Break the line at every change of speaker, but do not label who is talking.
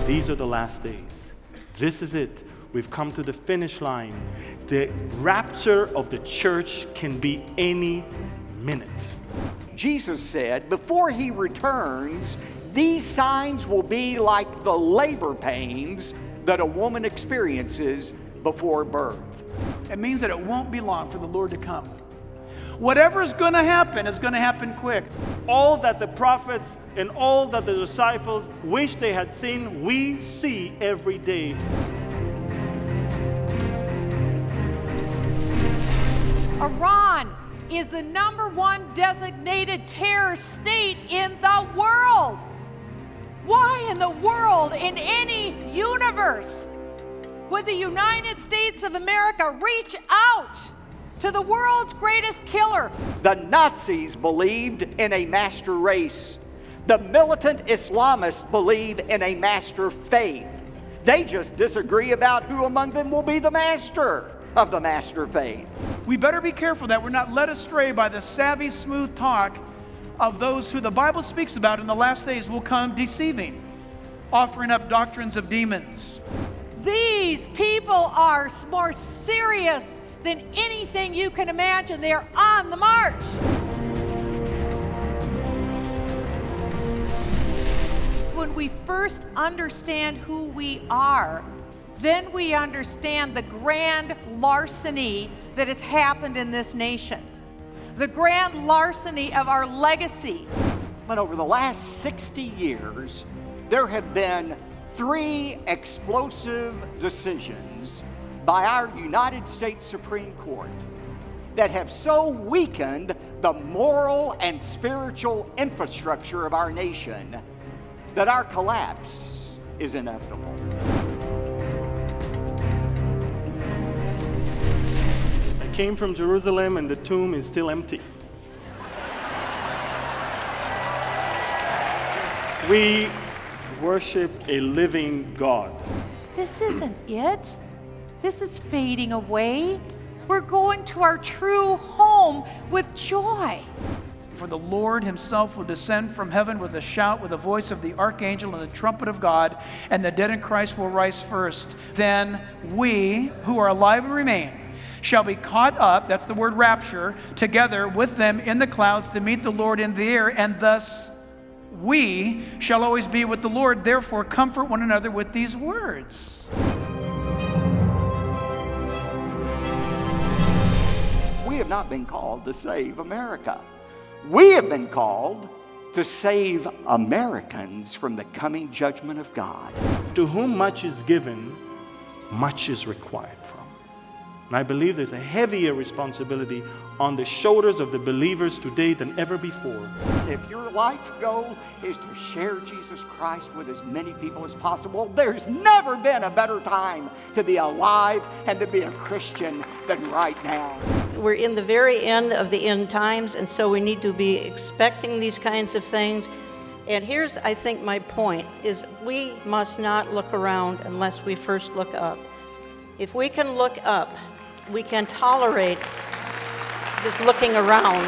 These are the last days. This is it. We've come to the finish line. The rapture of the church can be any minute.
Jesus said, before he returns, these signs will be like the labor pains that a woman experiences before birth.
It means that it won't be long for the Lord to come. Whatever's going to happen is going to happen quick.
All that the prophets and all that the disciples wish they had seen, we see every day.
Iran is the #1 designated terrorist state in the world. Why in the world, in any universe, would the United States of America reach out to the world's greatest killer?
The Nazis believed in a master race. The militant Islamists believe in a master faith. They just disagree about who among them will be the master of the master faith.
We better be careful that we're not led astray by the savvy, smooth talk of those who the Bible speaks about in the last days will come deceiving, offering up doctrines of demons.
These people are more serious than anything you can imagine. They are on the march. When we first understand who we are, then we understand the grand larceny that has happened in this nation. The grand larceny of our legacy.
But over the last 60 years, there have been 3 explosive decisions by our United States Supreme Court that have so weakened the moral and spiritual infrastructure of our nation that our collapse is inevitable.
I came from Jerusalem and the tomb is still empty. We worship a living God.
This isn't it. This is fading away. We're going to our true home with joy.
For the Lord himself will descend from heaven with a shout, with the voice of the archangel and the trumpet of God, and the dead in Christ will rise first. Then we, who are alive and remain, shall be caught up, that's the word rapture, together with them in the clouds to meet the Lord in the air, and thus we shall always be with the Lord. Therefore, comfort one another with these words.
We have not been called to save America. We have been called to save Americans from the coming judgment of God.
To whom much is given, much is required from. And I believe there's a heavier responsibility on the shoulders of the believers today than ever before.
If your life goal is to share Jesus Christ with as many people as possible, there's never been a better time to be alive and to be a Christian than right now.
We're in the very end of the end times, and so we need to be expecting these kinds of things. And here's, I think, my point, is we must not look around unless we first look up. If we can look up, we can tolerate this looking around